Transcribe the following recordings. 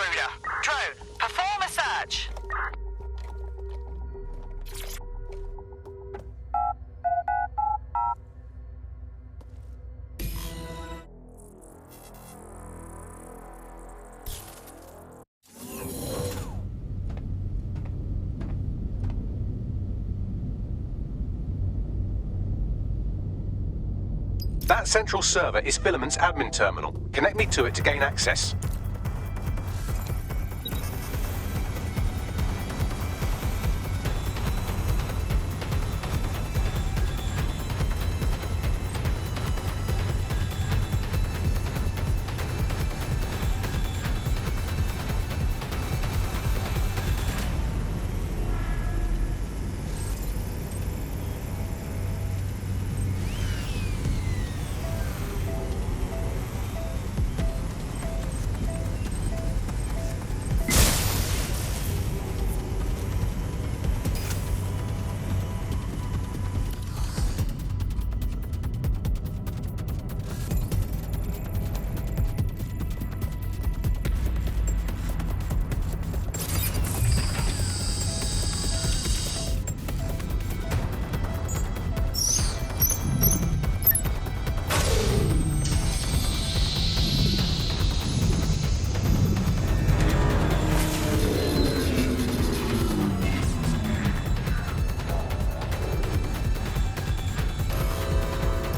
intruder. Drone, perform a search. That central server is Filament's admin terminal. Connect me to it to gain access.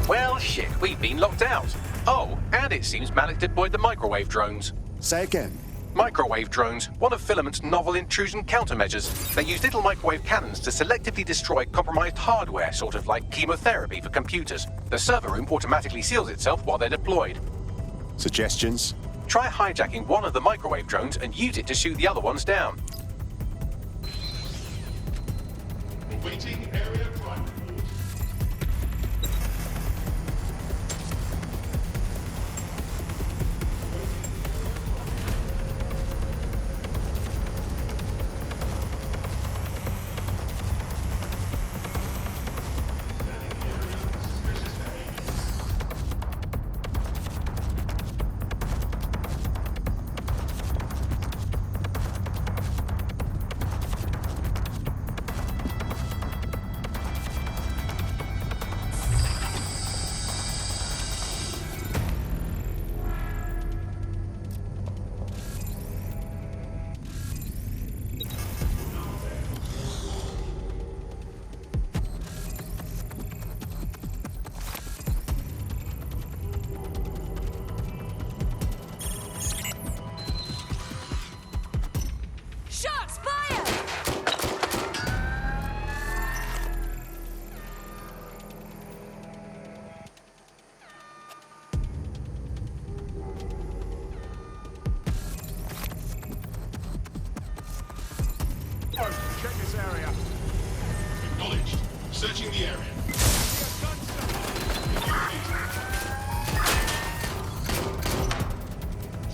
Well, shit, we've been locked out. Oh, and it seems Malik deployed the microwave drones. Say again. Microwave drones, one of Filament's novel intrusion countermeasures. They use little microwave cannons to selectively destroy compromised hardware, sort of like chemotherapy for computers. The server room automatically seals itself while they're deployed. Suggestions? Try hijacking one of the microwave drones and use it to shoot the other ones down. Awaiting area crime report. Shots fired! Check this area. Acknowledged. Searching the area.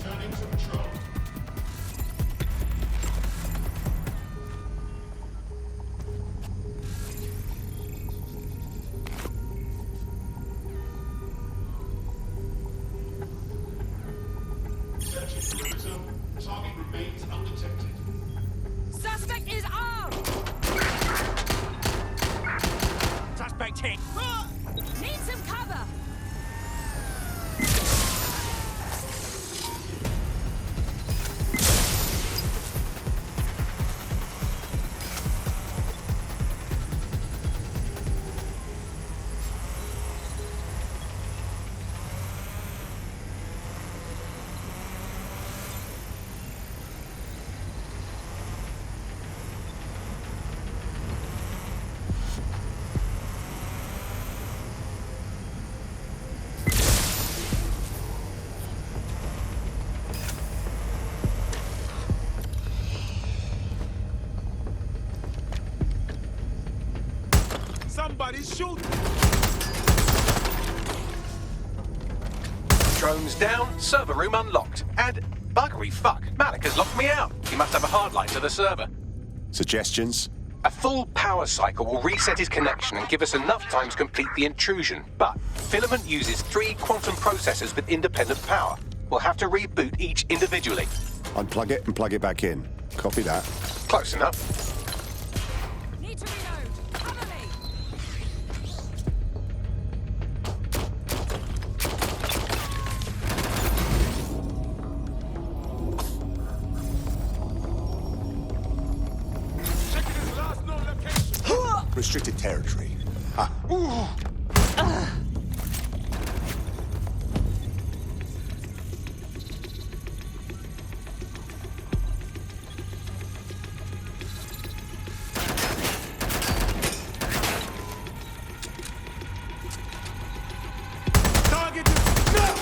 Turning to patrol. Searching perimeter. Target remains undetected. Suspect is armed! Suspect hit. Need some cover! Somebody's shooting. Drones down, server room unlocked. And buggery fuck, Malik has locked me out. He must have a hard line to the server. Suggestions? A full power cycle will reset his connection and give us enough time to complete the intrusion. But Filament uses 3 quantum processors with independent power. We'll have to reboot each individually. Unplug it and plug it back in. Copy that. Close enough. Need to reload. Cover me. Checking his last known location. Restricted territory. Ah. Target is no!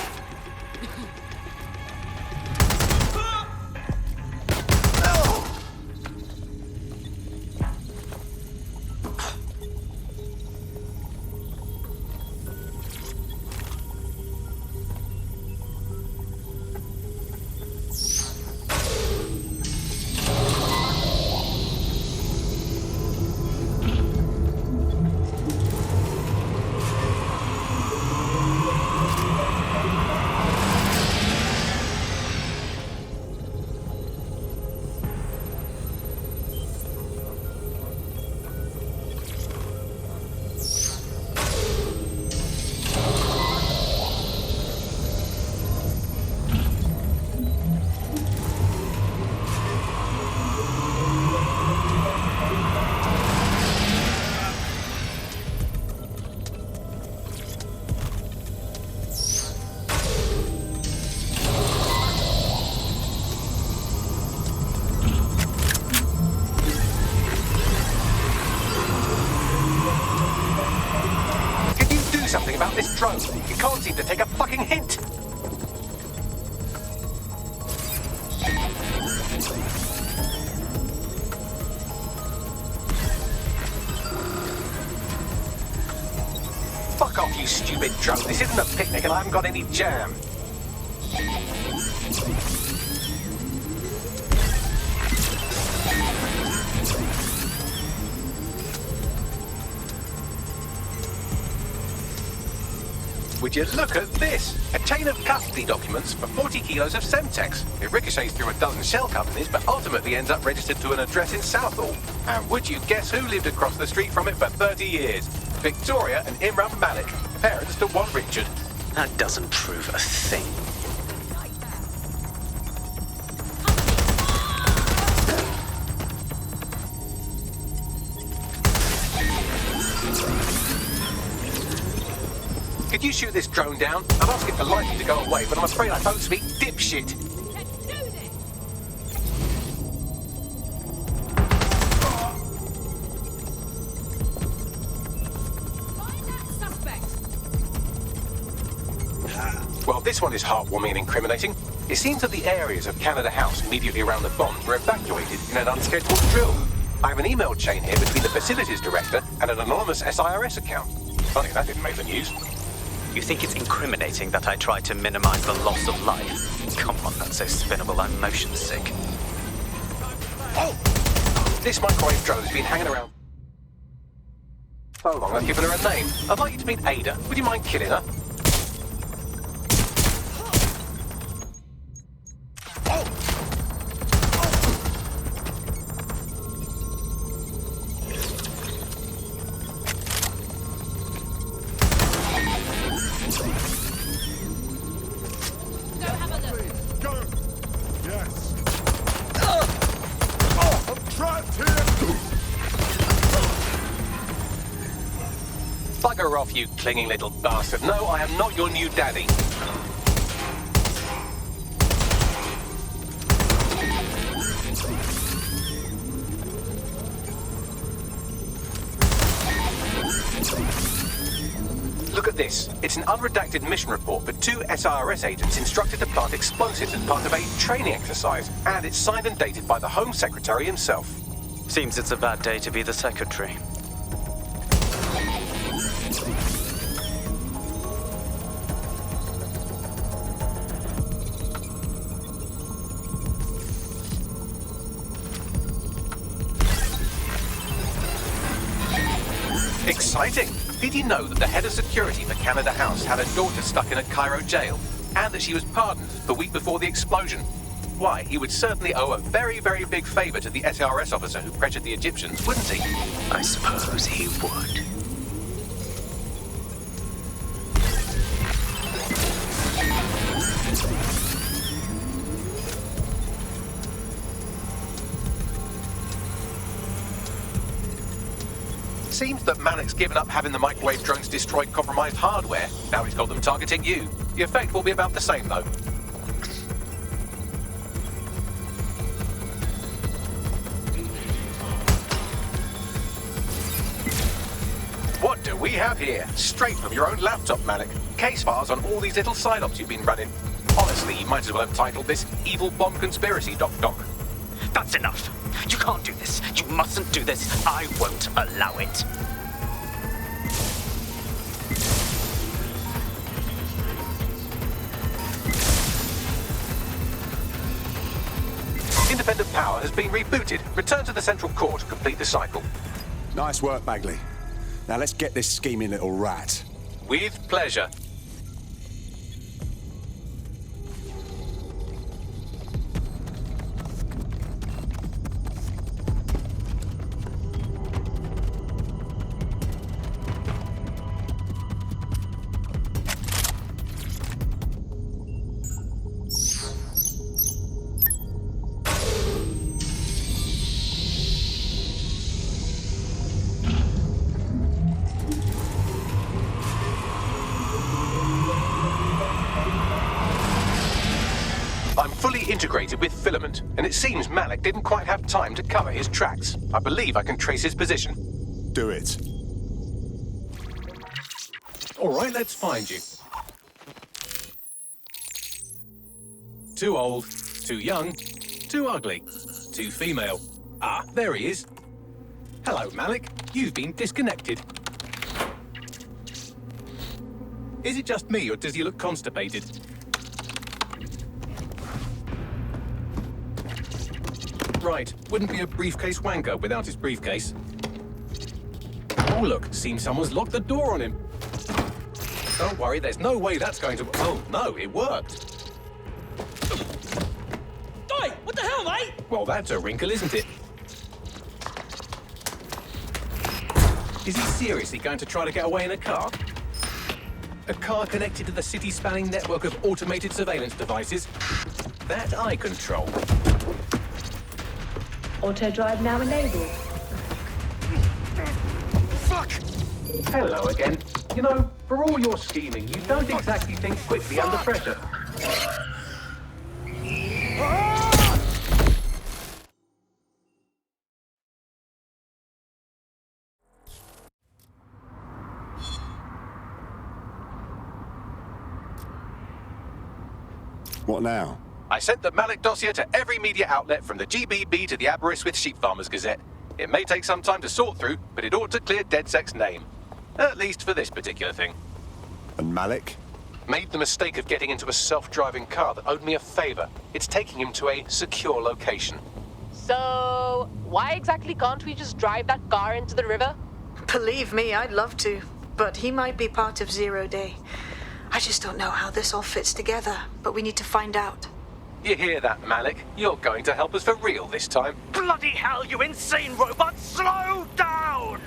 Can you do something about this drone? You can't seem to take a fucking hint. Fuck off, you stupid drone. This isn't a picnic and I haven't got any jam. Would you look at this? A chain of custody documents for 40 kilos of Semtex. It ricochets through a dozen shell companies, but ultimately ends up registered to an address in Southall. And would you guess who lived across the street from it for 30 years? Victoria and Imran Malik, parents to one Richard. That doesn't prove a thing. Like that. Could you shoot this drone down? I'd ask it politely to go away, but I'm afraid I don't speak dipshit. Let's do this. Find that suspect. Well, this one is heartwarming and incriminating. It seems that the areas of Canada House immediately around the bomb were evacuated in an unscheduled drill. I have an email chain here between the facilities director and an anonymous SIRS account. Funny that didn't make the news. You think it's incriminating that I tried to minimize the loss of life? Come on, that's so spinnable, I'm motion sick. Oh! This microwave drone has been hanging around so long I've given her a name. I'd like you to meet Ada. Would you mind killing her? Go have a look. Go! Yes! I'm trapped here! Bugger off, you clinging little bastard. No, I am not your new daddy. Look at this. It's an unredacted mission report for 2 SIRS agents instructed to plant explosives as part of a training exercise. And it's signed and dated by the Home Secretary himself. Seems it's a bad day to be the secretary. Exciting! Did you know that the head of security for Canada House had a daughter stuck in a Cairo jail? And that she was pardoned the week before the explosion? Why, he would certainly owe a very, very big favor to the SRS officer who pressured the Egyptians, wouldn't he? I suppose he would. Seems that Malik's given up having the microwave drones destroy compromised hardware. Now he's got them targeting you. The effect will be about the same, though. What do we have here? Straight from your own laptop, Malik. Case files on all these little side-ops you've been running. Honestly, you might as well have titled this Evil Bomb Conspiracy, Doc. That's enough. You can't do this. You mustn't do this. I won't allow it. Independent power has been rebooted. Return to the central core to complete the cycle. Nice work, Bagley. Now let's get this scheming little rat. With pleasure. I'm fully integrated with Filament, and it seems Malik didn't quite have time to cover his tracks. I believe I can trace his position. Do it. All right, let's find you. Too old, too young, too ugly, too female. Ah, there he is. Hello, Malik. You've been disconnected. Is it just me, or does he look constipated? Right, wouldn't be a briefcase wanker without his briefcase. Oh look, seems someone's locked the door on him. Don't worry, there's no way that's going to... Oh no, it worked. Oi, what the hell, mate? Well, that's a wrinkle, isn't it? Is he seriously going to try to get away in a car? A car connected to the city-spanning network of automated surveillance devices? That I control. Auto drive now enabled. Fuck! Hello again. You know, for all your scheming, you don't exactly think quickly under pressure. What now? I sent the Malik dossier to every media outlet from the GBB to the Aberystwyth Sheep Farmers Gazette. It may take some time to sort through, but it ought to clear DedSec's name. At least for this particular thing. And Malik? Made the mistake of getting into a self-driving car that owed me a favor. It's taking him to a secure location. So, why exactly can't we just drive that car into the river? Believe me, I'd love to. But he might be part of Zero Day. I just don't know how this all fits together, but we need to find out. You hear that, Malik? You're going to help us for real this time. Bloody hell, you insane robot! Slow down!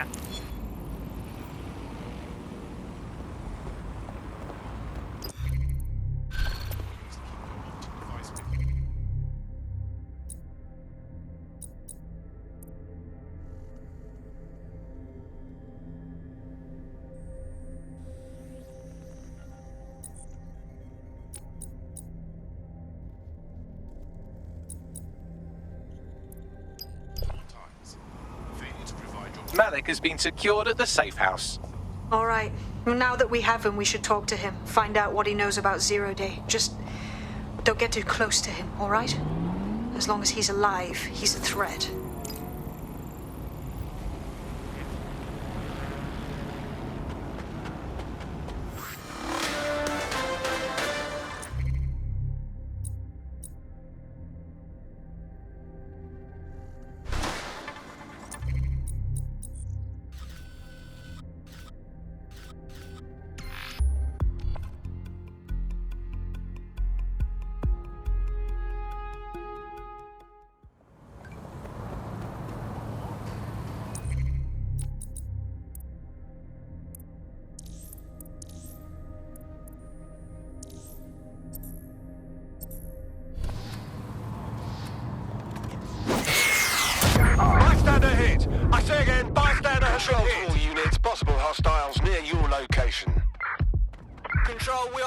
Malik has been secured at the safe house. All right. Now that we have him, we should talk to him. Find out what he knows about Zero Day. Just don't get too close to him, all right? As long as he's alive, he's a threat.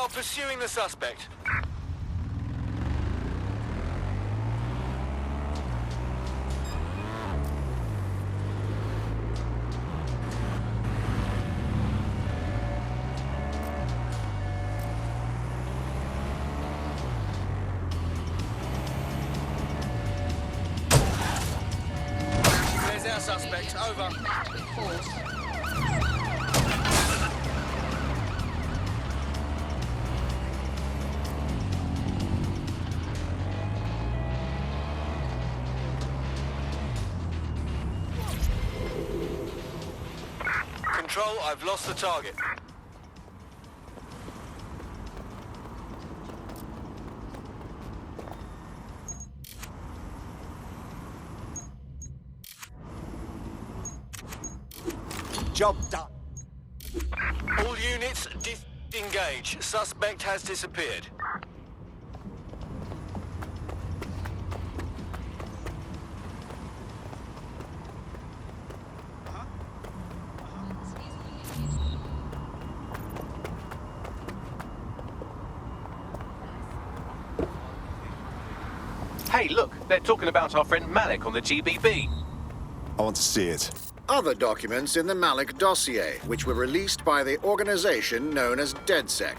are pursuing the suspect. There's our suspect. Over. Control, I've lost the target. Job done. All units, disengage. Suspect has disappeared. Hey, look, they're talking about our friend Malik on the GBB. I want to see it. Other documents in the Malik dossier, which were released by the organization known as DedSec.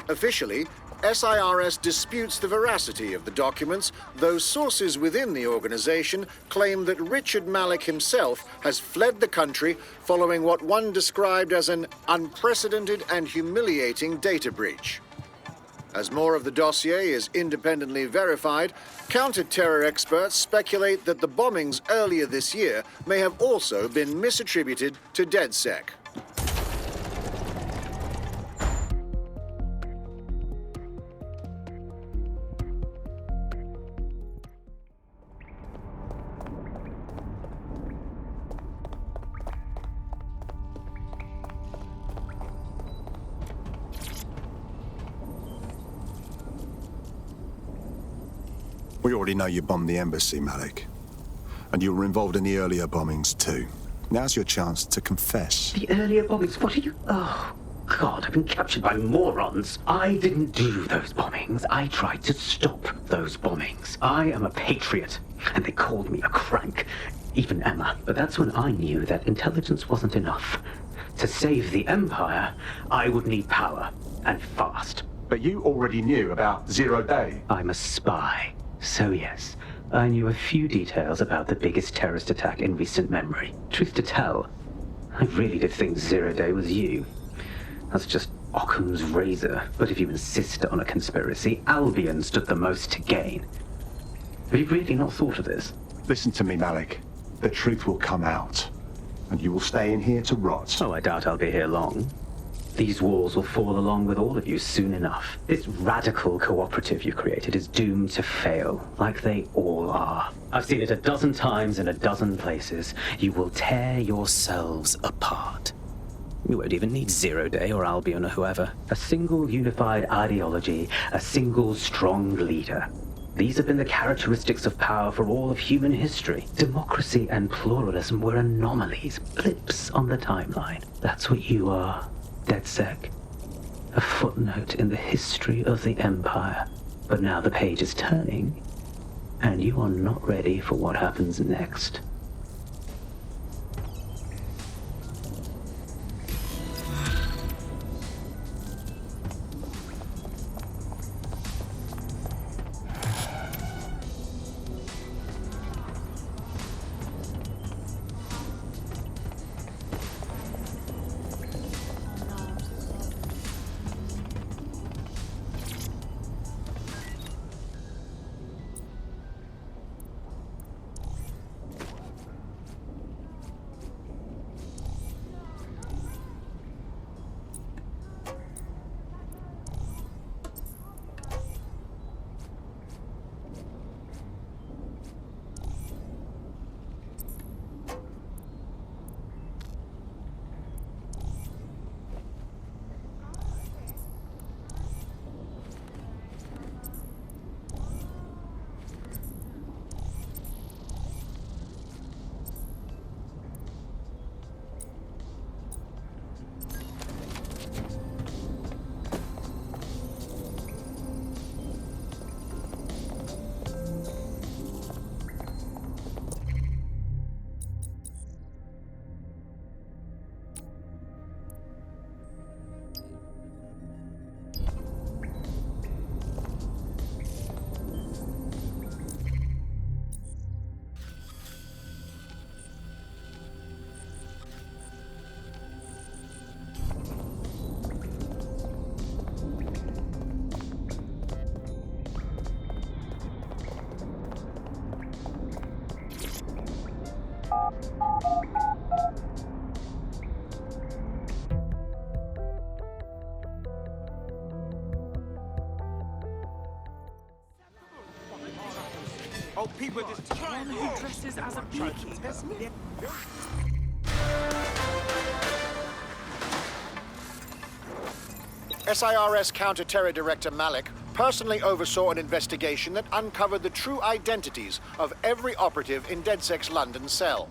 Officially, SIRS disputes the veracity of the documents, though sources within the organization claim that Richard Malik himself has fled the country following what one described as an unprecedented and humiliating data breach. As more of the dossier is independently verified, counter-terror experts speculate that the bombings earlier this year may have also been misattributed to DedSec. We already know you bombed the embassy, Malik. And you were involved in the earlier bombings, too. Now's your chance to confess. The earlier bombings? What are you... Oh, God, I've been captured by morons. I didn't do those bombings. I tried to stop those bombings. I am a patriot, and they called me a crank. Even Emma. But that's when I knew that intelligence wasn't enough. To save the Empire, I would need power, and fast. But you already knew about Zero Day. I'm a spy. So yes, I knew a few details about the biggest terrorist attack in recent memory. Truth to tell, I really did think Zero Day was you. That's just Occam's razor. But if you insist on a conspiracy, Albion stood the most to gain. Have you really not thought of this? Listen to me, Malik. The truth will come out. And you will stay in here to rot. Oh, I doubt I'll be here long. These walls will fall along with all of you soon enough. This radical cooperative you created is doomed to fail, like they all are. I've seen it a dozen times in a dozen places. You will tear yourselves apart. You won't even need Zero Day or Albion or whoever. A single unified ideology, a single strong leader. These have been the characteristics of power for all of human history. Democracy and pluralism were anomalies, blips on the timeline. That's what you are. DedSec. A footnote in the history of the Empire. But now the page is turning, and you are not ready for what happens next. Oh, people just trying to dresses as a beekeeper. SIRS Counter-Terror Director Malik personally oversaw an investigation that uncovered the true identities of every operative in DedSec's London cell.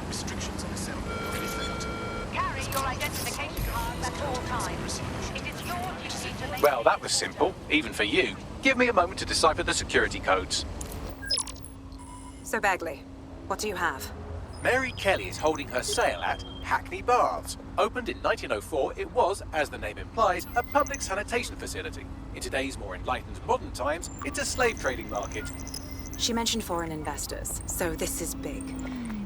Restrictions on assembly. Carry your identification cards at all times. It is your duty to make... Well, that was simple, even for you. Give me a moment to decipher the security codes. So, Bagley, what do you have? Mary Kelly is holding her sale at Hackney Baths. Opened in 1904, it was, as the name implies, a public sanitation facility. In today's more enlightened modern times, it's a slave trading market. She mentioned foreign investors, so this is big.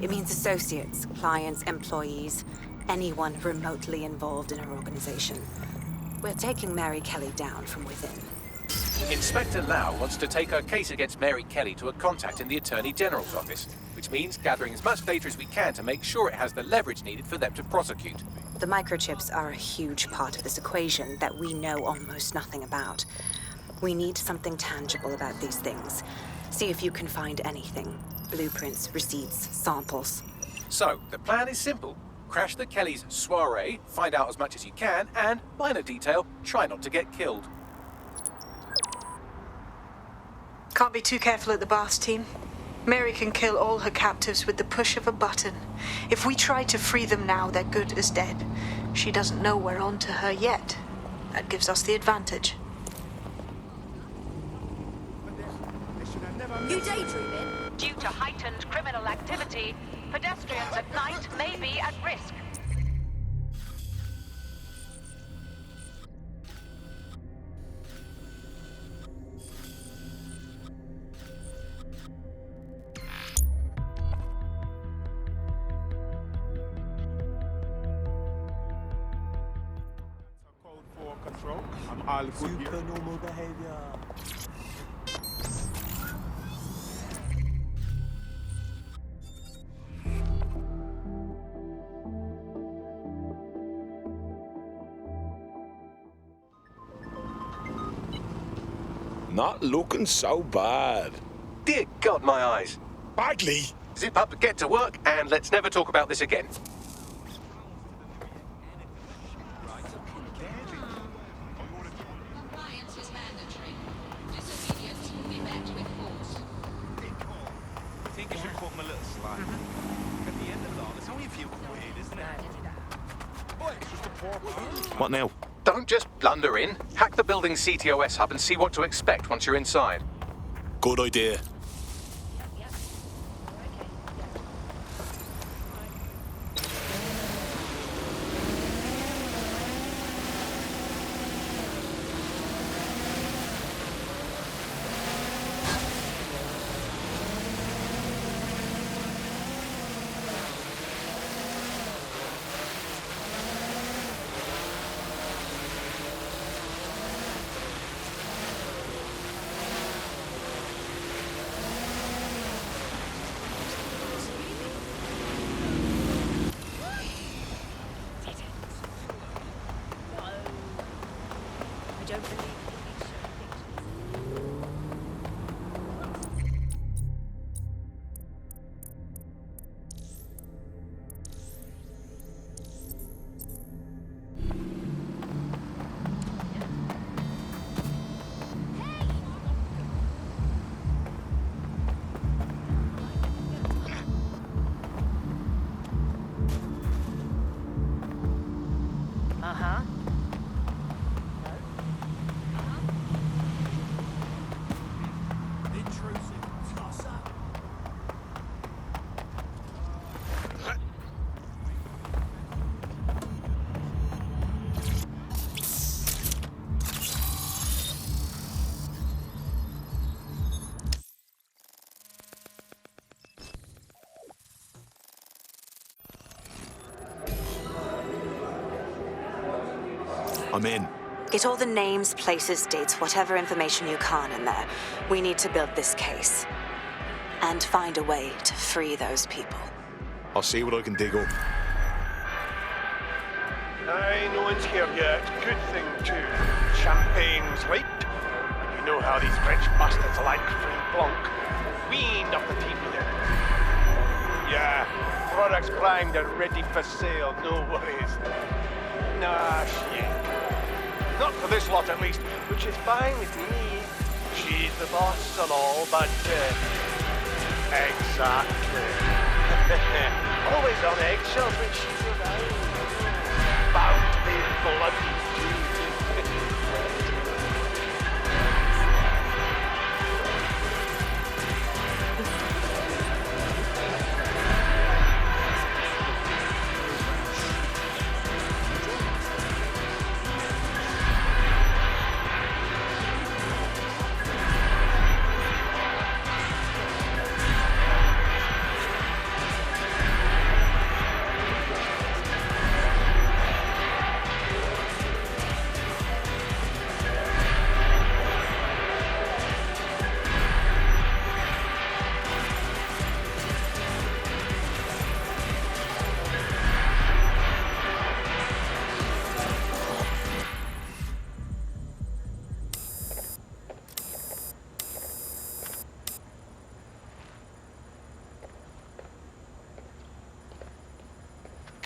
It means associates, clients, employees, anyone remotely involved in her organization. We're taking Mary Kelly down from within. Inspector Lau wants to take her case against Mary Kelly to a contact in the Attorney General's office, which means gathering as much data as we can to make sure it has the leverage needed for them to prosecute. The microchips are a huge part of this equation that we know almost nothing about. We need something tangible about these things. See if you can find anything. Blueprints, receipts, samples. So, the plan is simple. Crash the Kellys' soiree, find out as much as you can, and, minor detail, try not to get killed. Can't be too careful at the Baths team. Mary can kill all her captives with the push of a button. If we try to free them now, they're good as dead. She doesn't know we're on to her yet. That gives us the advantage. You daydreaming? Due to heightened criminal activity, pedestrians at night may be at risk. code for control. I'm all good here. Supernormal behavior. Not looking so bad. Dear God, my eyes. Bagley! Zip up, get to work, and let's never talk about this again. Compliance is mandatory. Disobedience will be met with force. I think you should call him a little sly. At the end of it all, it's only a few quid, isn't it? Boy, it's just a poor person. What now? Don't just blunder in. Hack the building's CTOS hub and see what to expect once you're inside. Good idea. I don't believe Uh-huh. I'm in. Get all the names, places, dates, whatever information you can in there. We need to build this case. And find a way to free those people. I'll see what I can dig up. Aye, no one's here yet. Good thing, too. Champagne's light. You know how these French bastards like free blanc. Weaned off the teeth with it. Yeah, products primed and ready for sale. No worries. Nah, shit. Not for this lot, at least, which is fine with me. She's the boss and all, but, exactly. Always on eggshells when she's around. Bound to be bloody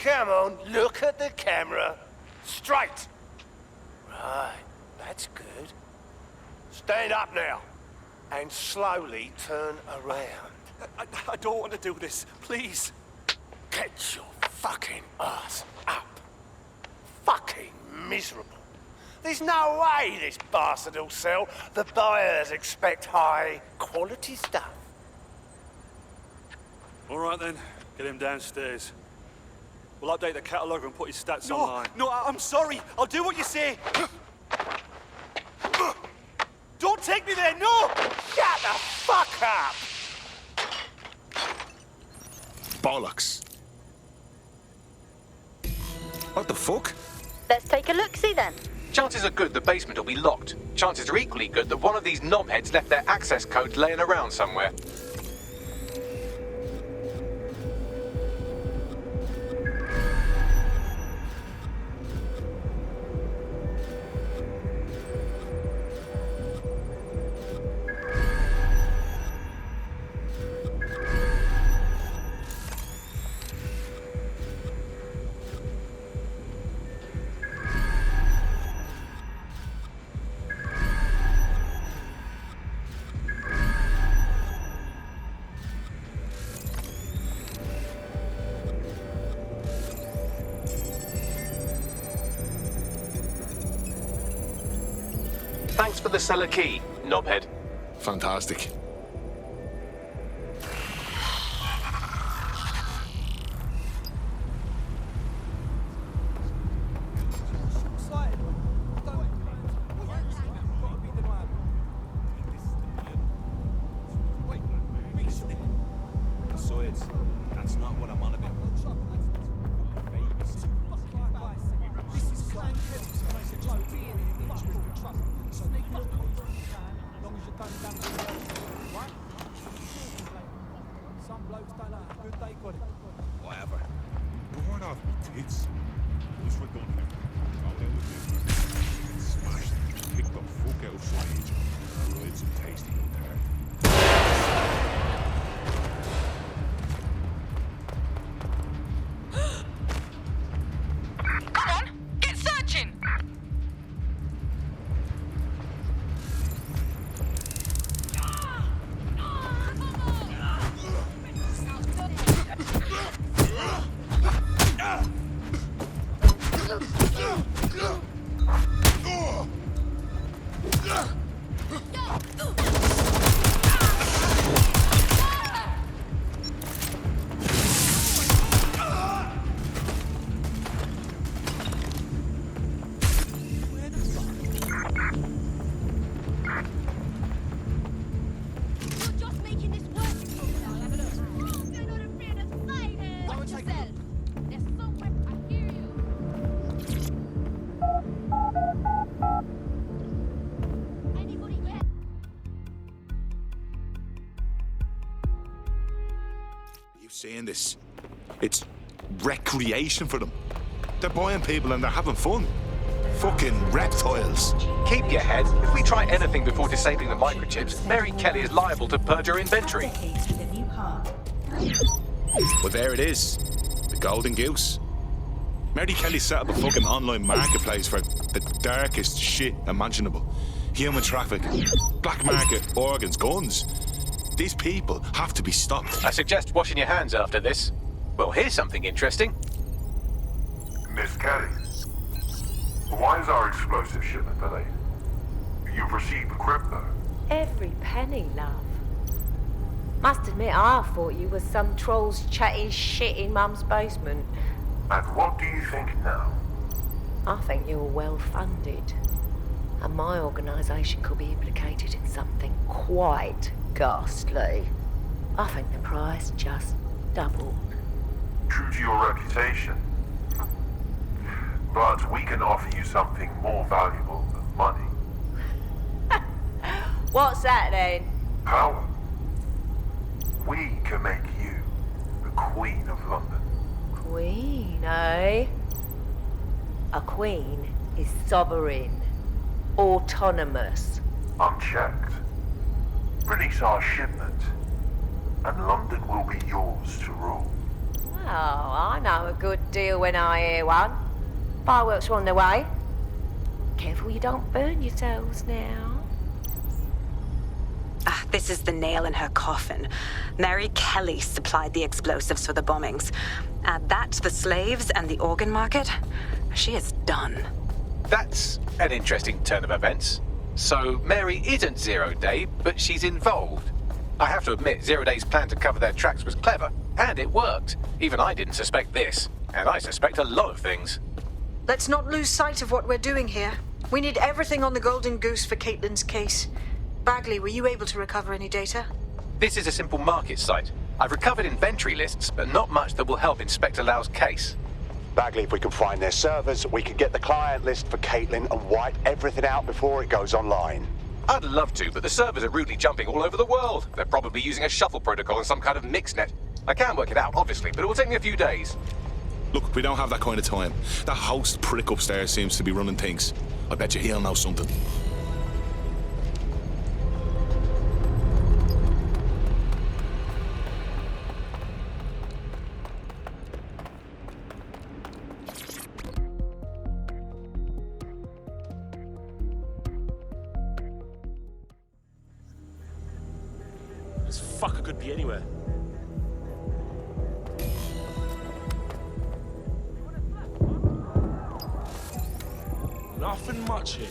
Come on, look at the camera. Straight. Right, that's good. Stand up now. And slowly turn around. I don't want to do this. Please. Get your fucking ass up. Fucking miserable. There's no way this bastard will sell. The buyers expect high quality stuff. All right then, get him downstairs. We'll update the catalogue and put his stats online. No, I'm sorry. I'll do what you say. Don't take me there, no! Shut the fuck up! Bollocks. What the fuck? Let's take a look-see then. Chances are good the basement will be locked. Chances are equally good that one of these knobheads left their access code laying around somewhere. Thanks for the cellar key, knobhead. Fantastic. That's not what I'm on about. Whatever. Born off me tits. Those were done here. Out there with me. Smashed. Kicked the fuck out of Sage. Rolled some tasty old tart. Come on, get searching! Saying this, it's recreation for them. They're buying people and they're having fun. Fucking reptiles. Keep your head. If we try anything before disabling the microchips, Mary Kelly is liable to purge her inventory. Well, there it is. The Golden Goose. Mary Kelly set up a fucking online marketplace for the darkest shit imaginable. Human trafficking, black market, organs, guns. These people have to be stopped. I suggest washing your hands after this. Well, here's something interesting. Miss Kelly, why is our explosive shipment delayed? You've received the crypto. Every penny, love. Must admit, I thought you was some troll's chatting shit in Mum's basement. And what do you think now? I think you're well funded. And my organisation could be implicated in something quite ghastly. I think the price just doubled. True to your reputation. But we can offer you something more valuable than money. What's that then? Power. We can make you the Queen of London. Queen, eh? A queen is sovereign, autonomous. Unchecked. Release our shipment, and London will be yours to rule. Oh, I know a good deal when I hear one. Fireworks are on the way. Careful you don't burn yourselves now. This is the nail in her coffin. Mary Kelly supplied the explosives for the bombings. Add that to the slaves and the organ market, she is done. That's an interesting turn of events. So Mary isn't Zero Day, but she's involved. I have to admit, Zero Day's plan to cover their tracks was clever, and it worked. Even I didn't suspect this, and I suspect a lot of things. Let's not lose sight of what we're doing here. We need everything on the Golden Goose for Caitlin's case. Bagley, were you able to recover any data? This is a simple market site. I've recovered inventory lists, but not much that will help Inspector Lau's case. Bagley, if we can find their servers, we can get the client list for Caitlin and wipe everything out before it goes online. I'd love to, but the servers are rudely jumping all over the world. They're probably using a shuffle protocol and some kind of mixnet. I can work it out, obviously, but it will take me a few days. Look, we don't have that kind of time. That host prick upstairs seems to be running things. I bet you he'll know something. This fucker could be anywhere. Nothing much here.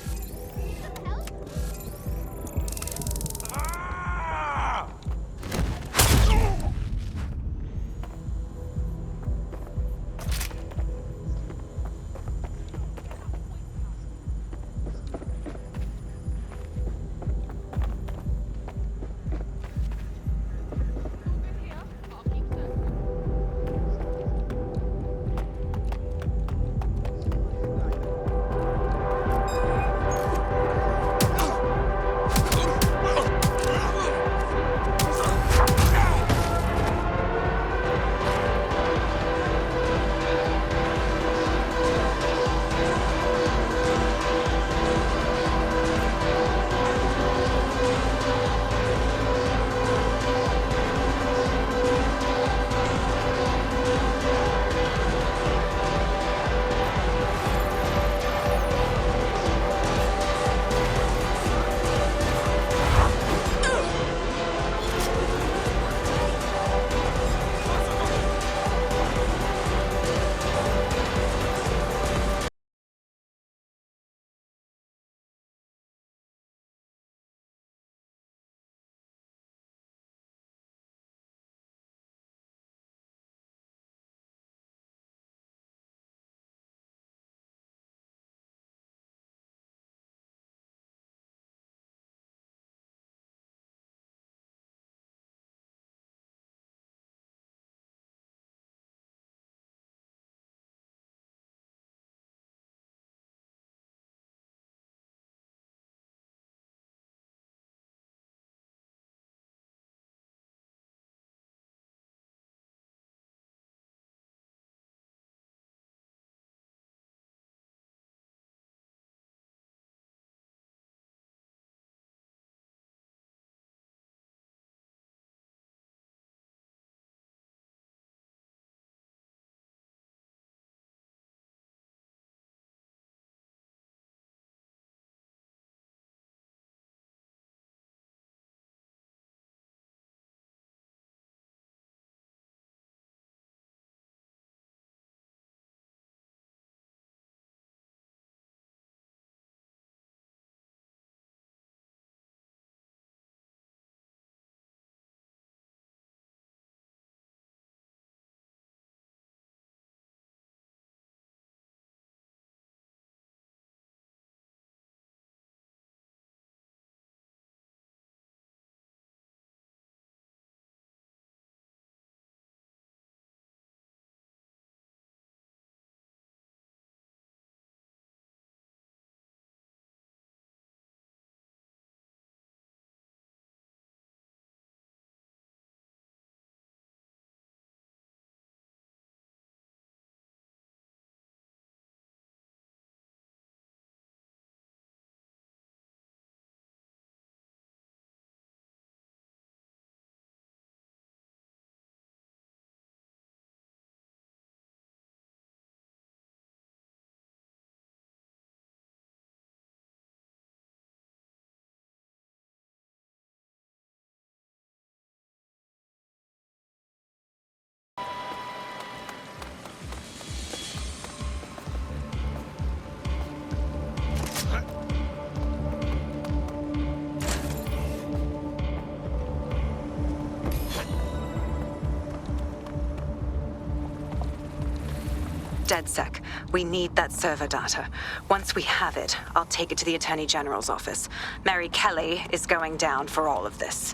DedSec. We need that server data. Once we have it, I'll take it to the Attorney General's office. Mary Kelly is going down for all of this.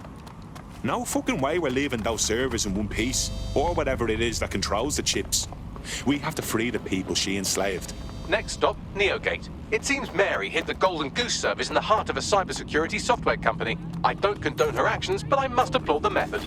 No fucking way we're leaving those servers in one piece, or whatever it is that controls the chips. We have to free the people she enslaved. Next stop, Neogate. It seems Mary hid the Golden Goose service in the heart of a cybersecurity software company. I don't condone her actions, but I must applaud the method.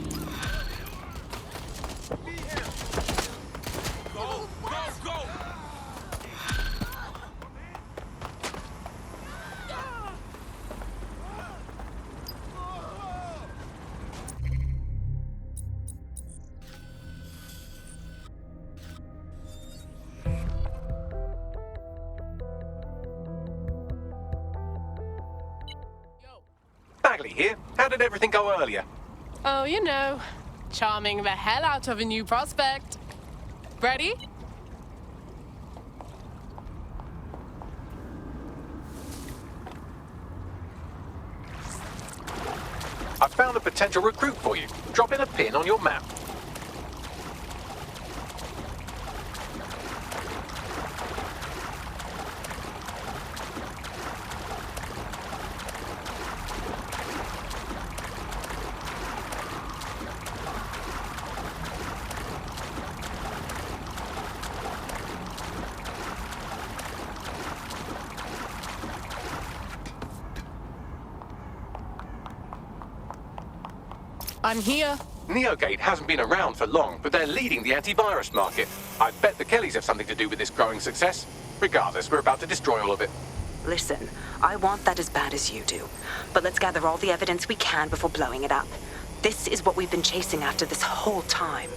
Bagley here. How did everything go earlier? Oh, you know, charming the hell out of a new prospect. Ready? I found a potential recruit for you. Drop in a pin on your map. I'm here. Neogate hasn't been around for long, but they're leading the antivirus market. I bet the Kellys have something to do with this growing success. Regardless, we're about to destroy all of it. Listen, I want that as bad as you do. But let's gather all the evidence we can before blowing it up. This is what we've been chasing after this whole time.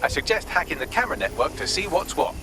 I suggest hacking the camera network to see what's what.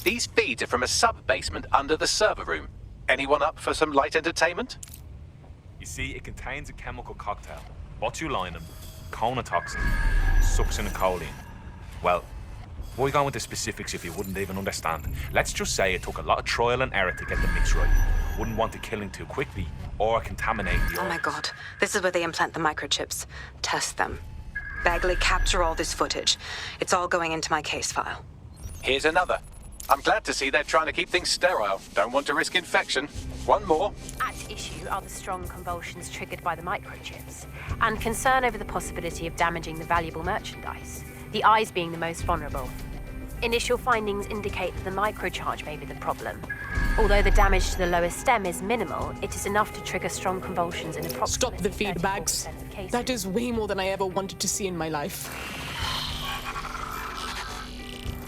These feeds are from a sub-basement under the server room. Anyone up for some light entertainment? You see, it contains a chemical cocktail. Botulinum, conotoxin, succinylcholine. Well, why go into specifics if you wouldn't even understand? Let's just say it took a lot of trial and error to get the mix right. Wouldn't want to kill him too quickly or contaminate the Oh my god. This is where they implant the microchips. Test them. Bagley, capture all this footage. It's all going into my case file. Here's another. I'm glad to see they're trying to keep things sterile. Don't want to risk infection. One more. At issue are the strong convulsions triggered by the microchips, and concern over the possibility of damaging the valuable merchandise, the eyes being the most vulnerable. Initial findings indicate that the microcharge may be the problem. Although the damage to the lower stem is minimal, it is enough to trigger strong convulsions in approximately Stop the feedbacks. That is way more than I ever wanted to see in my life.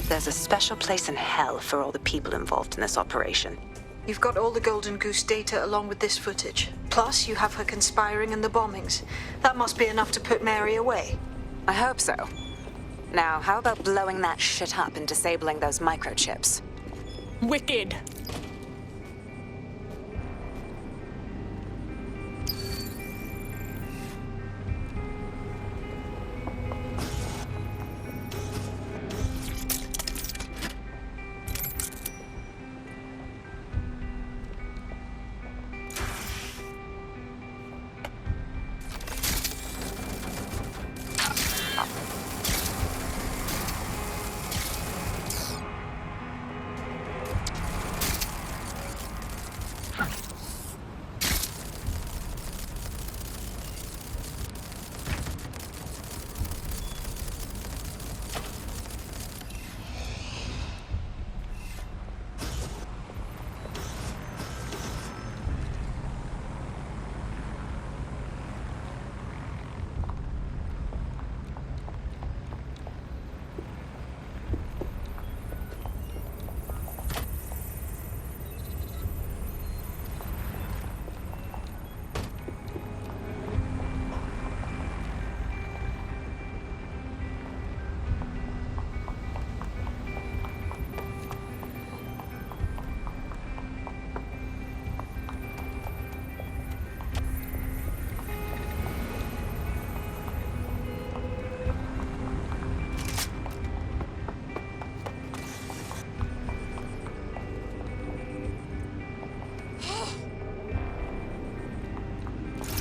There's a special place in hell for all the people involved in this operation. You've got all the Golden Goose data along with this footage. Plus, you have her conspiring in the bombings. That must be enough to put Mary away. I hope so. Now, how about blowing that shit up and disabling those microchips? Wicked.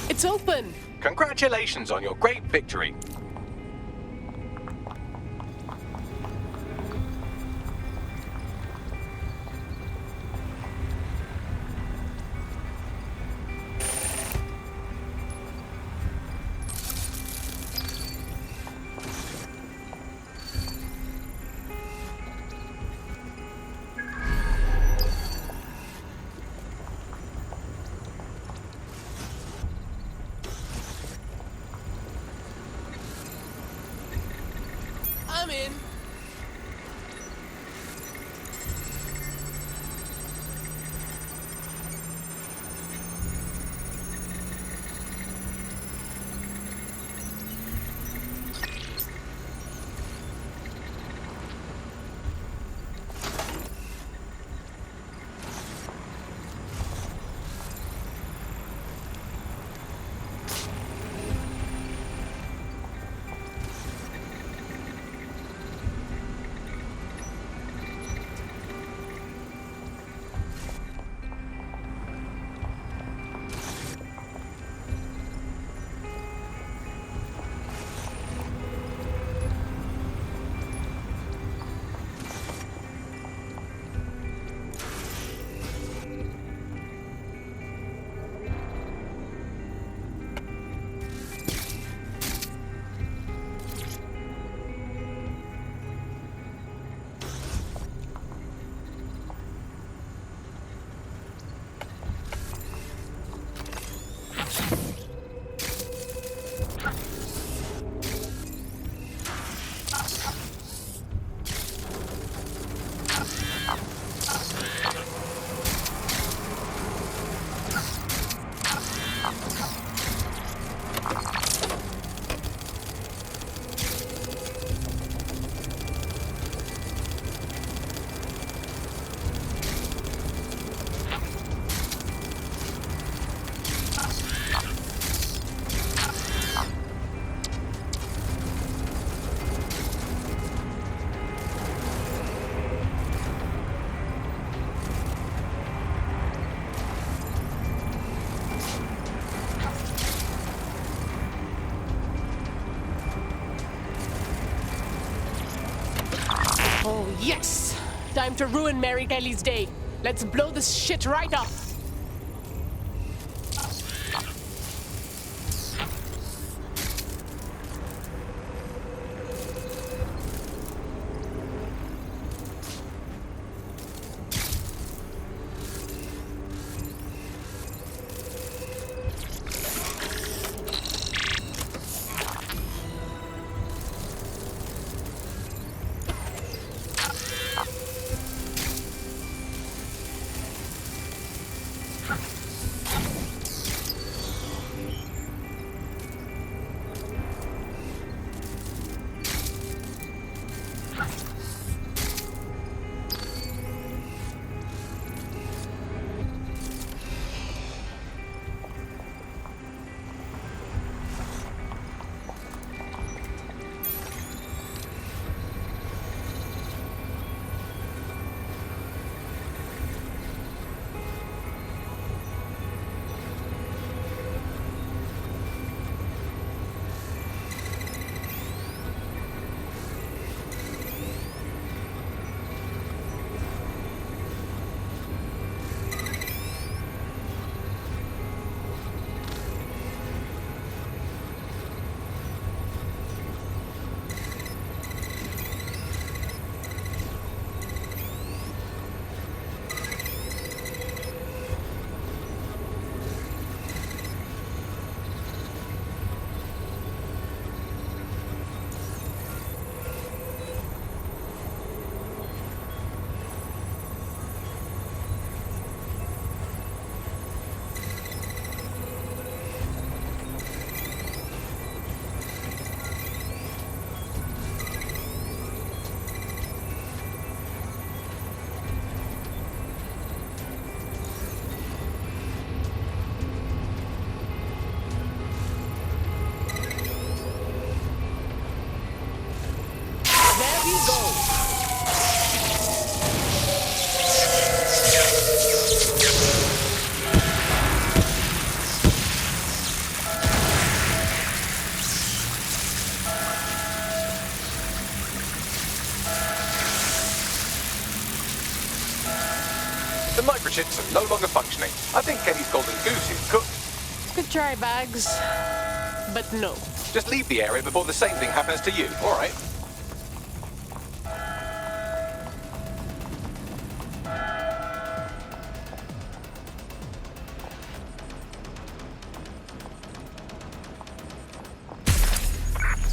It's open! Congratulations on your great victory. Yes! Time to ruin Mary Kelly's day. Let's blow this shit right up. The microchips are no longer functioning. I think Kelly's golden goose is cooked. Good try, Bags. But no. Just leave the area before the same thing happens to you, all right?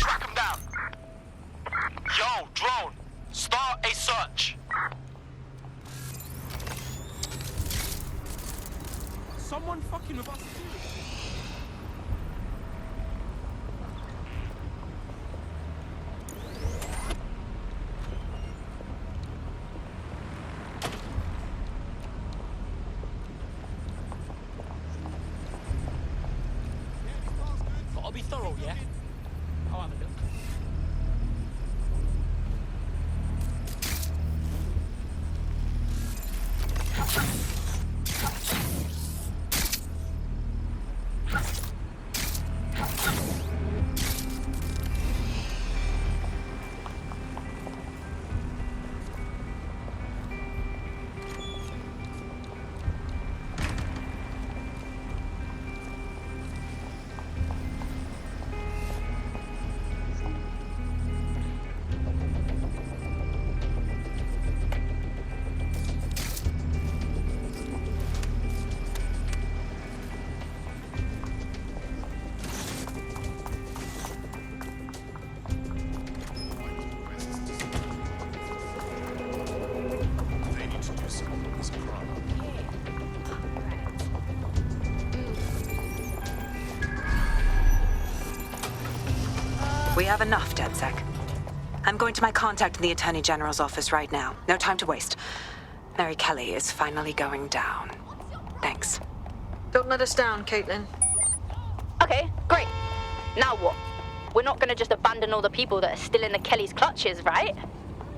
Track him down. Yo, drone, start a search. Someone fucking with us too. Gotta be thorough, yeah? I'll have a look. We have enough, DedSec. I'm going to my contact in the Attorney General's office right now. No time to waste. Mary Kelly is finally going down. Thanks. Don't let us down, Caitlin. Okay, great. Now what? We're not gonna just abandon all the people that are still in the Kelly's clutches, right?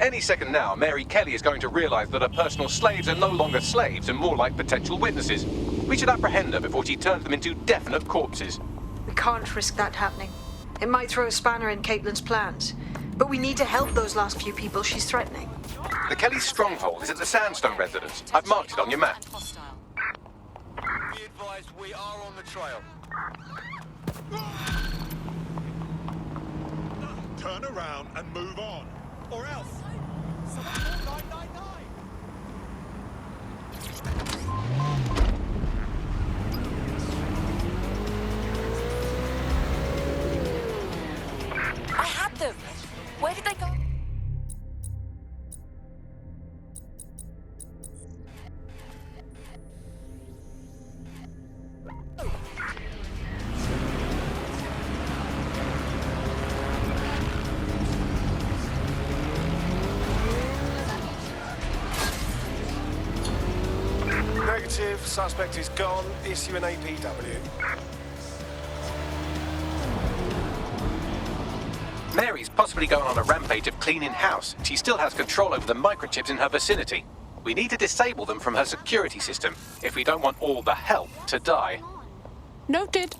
Any second now, Mary Kelly is going to realize that her personal slaves are no longer slaves and more like potential witnesses. We should apprehend her before she turns them into definite corpses. We can't risk that happening. It might throw a spanner in Caitlin's plans. But we need to help those last few people she's threatening. The Kelly's stronghold is at the Sandstone residence. I've marked it on your map. Be advised, we are on the trail. Turn around and move on, or else. Someone call 999. I had them. Where did they go? Negative. Suspect is gone. Issue an APW. Mary's possibly going on a rampage of cleaning house. She still has control over the microchips in her vicinity. We need to disable them from her security system if we don't want all the help to die. Noted.